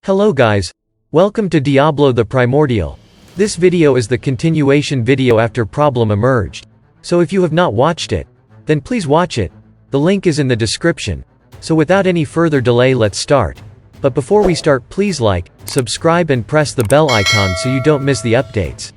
Hello guys. Welcome to Diablo the Primordial. This video is the continuation video after Problem emerged. So if you have not watched it, then please watch it. The link is in the description. So without any further delay, let's start. But before we start, please like, subscribe and press the bell icon so you don't miss the updates.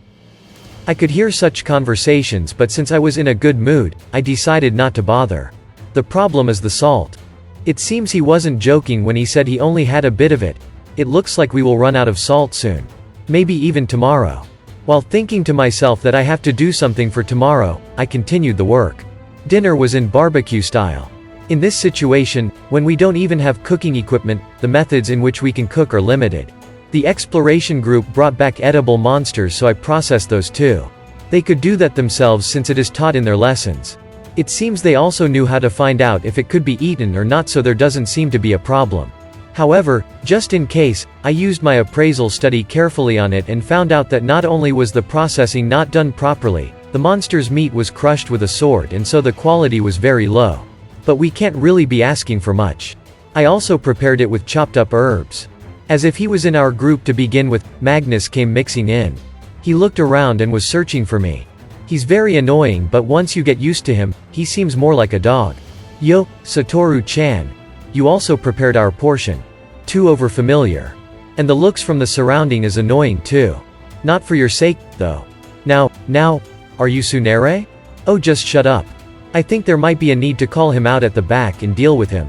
I could hear such conversations, but since I was in a good mood, I decided not to bother. The problem is the salt. It seems he wasn't joking when he said he only had a bit of it. It looks like we will run out of salt soon. Maybe even tomorrow. While thinking to myself that I have to do something for tomorrow, I continued the work. Dinner was in barbecue style. In this situation, when we don't even have cooking equipment, the methods in which we can cook are limited. The exploration group brought back edible monsters, so I processed those too. They could do that themselves since it is taught in their lessons. It seems they also knew how to find out if it could be eaten or not, so there doesn't seem to be a problem. However, just in case, I used my appraisal study carefully on it and found out that not only was the processing not done properly, the monster's meat was crushed with a sword, and so the quality was very low. But we can't really be asking for much. I also prepared it with chopped up herbs. As if he was in our group to begin with, Magnus came mixing in. He looked around and was searching for me. He's very annoying, but once you get used to him, he seems more like a dog. Yo, Satoru-chan. You also prepared our portion. Too overfamiliar. And the looks from the surrounding is annoying too. Not for your sake, though. Now, are you Tsunere? Oh, just shut up. I think there might be a need to call him out at the back and deal with him.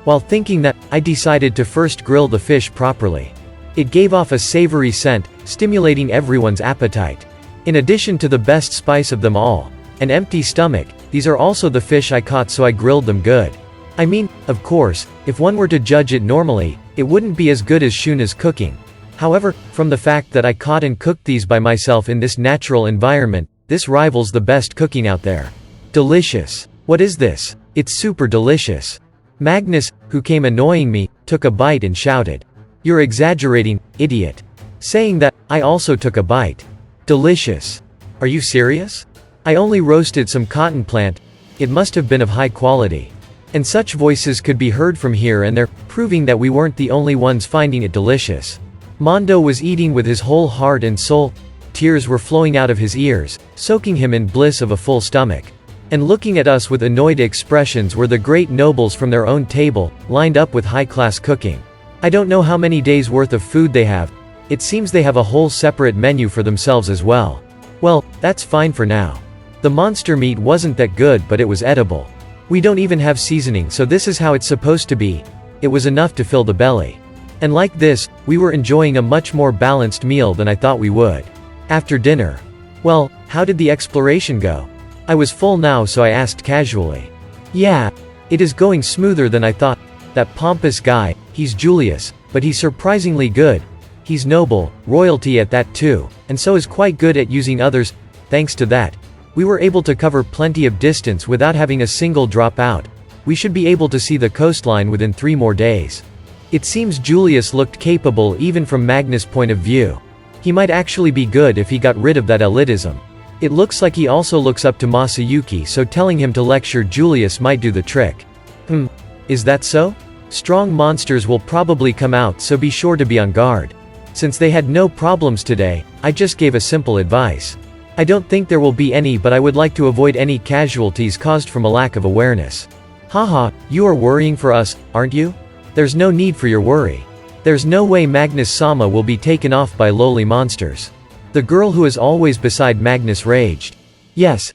While thinking that, I decided to first grill the fish properly. It gave off a savory scent, stimulating everyone's appetite. In addition to the best spice of them all, an empty stomach, these are also the fish I caught, so I grilled them good. I mean, of course, if one were to judge it normally, it wouldn't be as good as Shuna's cooking. However, from the fact that I caught and cooked these by myself in this natural environment, this rivals the best cooking out there. Delicious. What is this? It's super delicious. Magnus, who came annoying me, took a bite and shouted, "You're exaggerating, idiot." Saying that, I also took a bite. Delicious. Are you serious? I only roasted some cotton plant. It must have been of high quality. And such voices could be heard from here and there, proving that we weren't the only ones finding it delicious. Mondo was eating with his whole heart and soul. Tears were flowing out of his ears, soaking him in bliss of a full stomach. And looking at us with annoyed expressions were the great nobles from their own table, lined up with high-class cooking. I don't know how many days' worth of food they have. It seems they have a whole separate menu for themselves as well. Well, that's fine for now. The monster meat wasn't that good, but it was edible. We don't even have seasoning, so this is how it's supposed to be. It was enough to fill the belly. And like this, we were enjoying a much more balanced meal than I thought we would. After dinner. Well, how did the exploration go? I was full now, so I asked casually. Yeah, it is going smoother than I thought. That pompous guy, he's Julius, but he's surprisingly good. He's noble, royalty at that too, and so is quite good at using others. Thanks to that, we were able to cover plenty of distance without having a single drop out. We should be able to see the coastline within 3 more days. It seems Julius looked capable even from Magnus' point of view. He might actually be good if he got rid of that elitism. It looks like he also looks up to Masayuki, so telling him to lecture Julius might do the trick. Is that so? Strong monsters will probably come out, so be sure to be on guard. Since they had no problems today, I just gave a simple advice. I don't think there will be any, but I would like to avoid any casualties caused from a lack of awareness. Haha, you are worrying for us, aren't you? There's no need for your worry. There's no way Magnus-sama will be taken off by lowly monsters. The girl who is always beside Magnus raged. Yes.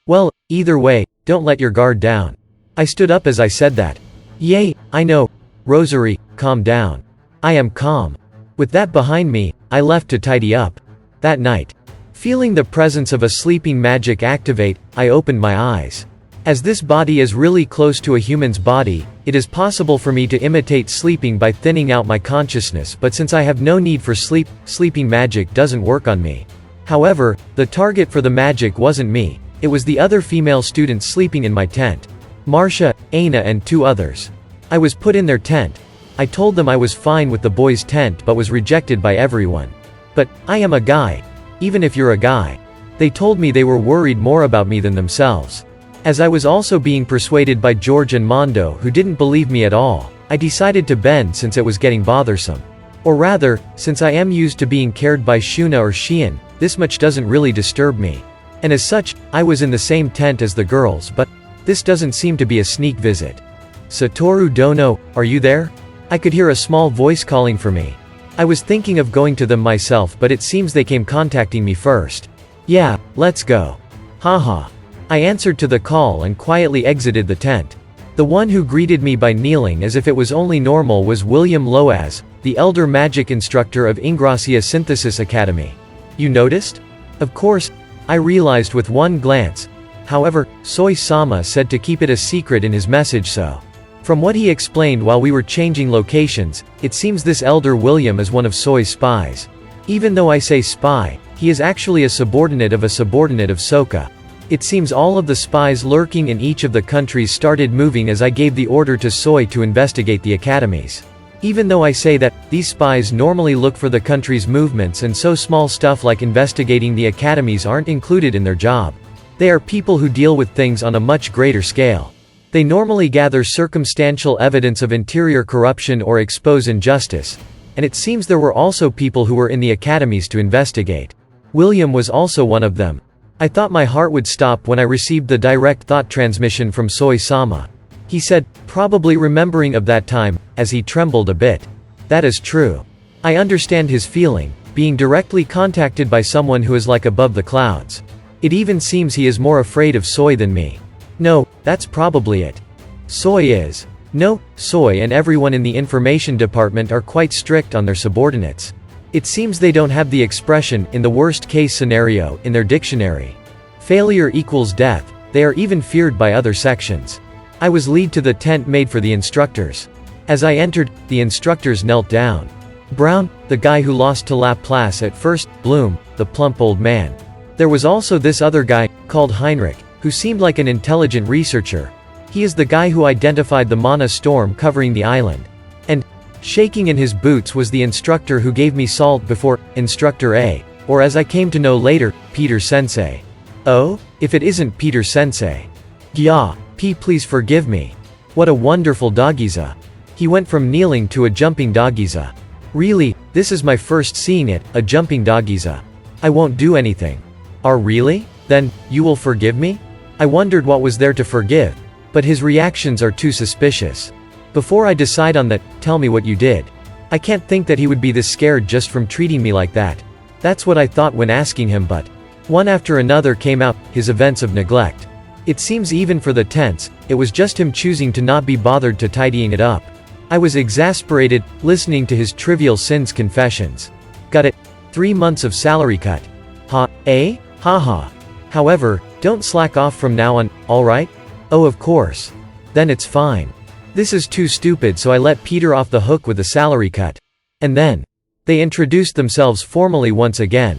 Well, either way, don't let your guard down. I stood up as I said that. Yay, I know. Rosary, calm down. I am calm. With that behind me, I left to tidy up. That night, feeling the presence of a sleeping magic activate, I opened my eyes. As this body is really close to a human's body, it is possible for me to imitate sleeping by thinning out my consciousness, but since I have no need for sleep, sleeping magic doesn't work on me. However, the target for the magic wasn't me, it was the other female students sleeping in my tent. Marcia, Aina and 2 others. I was put in their tent. I told them I was fine with the boys' tent but was rejected by everyone. But, I am a guy. Even if you're a guy. They told me they were worried more about me than themselves. As I was also being persuaded by George and Mondo, who didn't believe me at all, I decided to bend since it was getting bothersome. Or rather, since I am used to being cared by Shuna or Shion, this much doesn't really disturb me. And as such, I was in the same tent as the girls, but this doesn't seem to be a sneak visit. Satoru Dono, are you there? I could hear a small voice calling for me. I was thinking of going to them myself, but it seems they came contacting me first. Yeah, let's go. Haha. I answered to the call and quietly exited the tent. The one who greeted me by kneeling as if it was only normal was William Loaz, the elder magic instructor of Ingracia Synthesis Academy. You noticed? Of course, I realized with one glance. However, Soy-sama said to keep it a secret in his message, so. From what he explained while we were changing locations, it seems this elder William is one of Soy's spies. Even though I say spy, he is actually a subordinate of Soka. It seems all of the spies lurking in each of the countries started moving as I gave the order to Soy to investigate the academies. Even though I say that, these spies normally look for the country's movements, and so small stuff like investigating the academies aren't included in their job. They are people who deal with things on a much greater scale. They normally gather circumstantial evidence of interior corruption or expose injustice, and it seems there were also people who were in the academies to investigate. William was also one of them. I thought my heart would stop when I received the direct thought transmission from Soy-sama. He said, probably remembering of that time, as he trembled a bit. That is true. I understand his feeling, being directly contacted by someone who is like above the clouds. It even seems he is more afraid of Soy than me. No, that's probably it. Soy is. No, Soy and everyone in the information department are quite strict on their subordinates. It seems they don't have the expression, in the worst case scenario, in their dictionary. Failure equals death. They are even feared by other sections. I was led to the tent made for the instructors. As I entered, the instructors knelt down. Brown, the guy who lost to Laplace at first, Bloom, the plump old man. There was also this other guy, called Heinrich, who seemed like an intelligent researcher. He is the guy who identified the mana storm covering the island. And, shaking in his boots was the instructor who gave me salt before, Instructor A, or as I came to know later, Peter Sensei. Oh, if it isn't Peter Sensei. Yeah, please forgive me. What a wonderful Dagiza. He went from kneeling to a jumping Dagiza. Really, this is my first seeing it, a jumping Dagiza. I won't do anything. Really? Then, you will forgive me? I wondered what was there to forgive. But his reactions are too suspicious. Before I decide on that, tell me what you did. I can't think that he would be this scared just from treating me like that. That's what I thought when asking him, but one after another came out, his events of neglect. It seems even for the tents, it was just him choosing to not be bothered to tidying it up. I was exasperated, listening to his trivial sins confessions. Got it. 3 months of salary cut. Haha. However, don't slack off from now on, alright? Oh, of course. Then it's fine. This is too stupid, so I let Peter off the hook with a salary cut. And then they introduced themselves formally once again.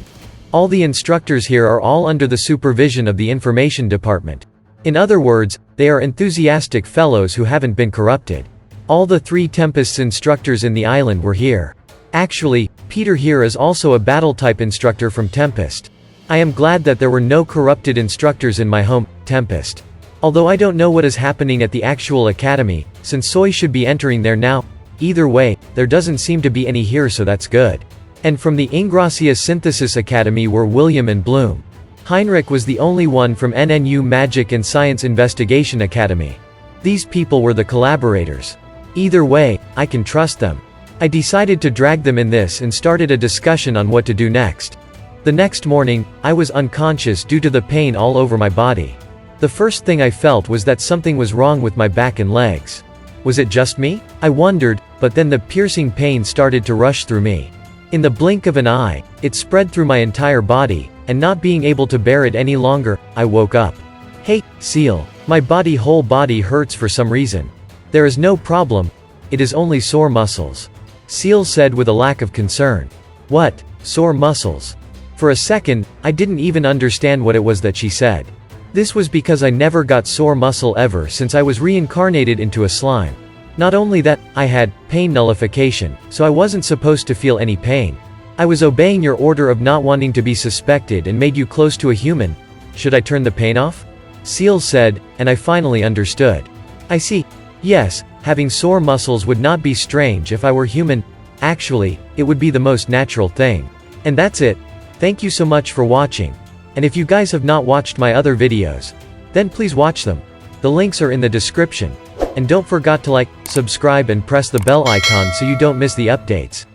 All the instructors here are all under the supervision of the information department. In other words, they are enthusiastic fellows who haven't been corrupted. All the 3 Tempest's instructors in the island were here. Actually, Peter here is also a battle-type instructor from Tempest. I am glad that there were no corrupted instructors in my home, Tempest. Although I don't know what is happening at the actual academy, since Soy should be entering there now. Either way, there doesn't seem to be any here, so that's good. And from the Ingracia Synthesis Academy were William and Bloom. Heinrich was the only one from NNU Magic and Science Investigation Academy. These people were the collaborators. Either way, I can trust them. I decided to drag them in this and started a discussion on what to do next. The next morning, I was unconscious due to the pain all over my body. The first thing I felt was that something was wrong with my back and legs. Was it just me? I wondered, but then the piercing pain started to rush through me. In the blink of an eye, it spread through my entire body, and not being able to bear it any longer, I woke up. Hey, Seal. My whole body hurts for some reason. There is no problem. It is only sore muscles. Seal said with a lack of concern. What? Sore muscles? For a second, I didn't even understand what it was that she said. This was because I never got sore muscle ever since I was reincarnated into a slime. Not only that, I had pain nullification, so I wasn't supposed to feel any pain. I was obeying your order of not wanting to be suspected and made you close to a human. Should I turn the pain off? Seal said, and I finally understood. I see. Yes, having sore muscles would not be strange if I were human. Actually, it would be the most natural thing. And that's it. Thank you so much for watching. And if you guys have not watched my other videos, then please watch them. The links are in the description. And don't forget to like, subscribe and press the bell icon so you don't miss the updates.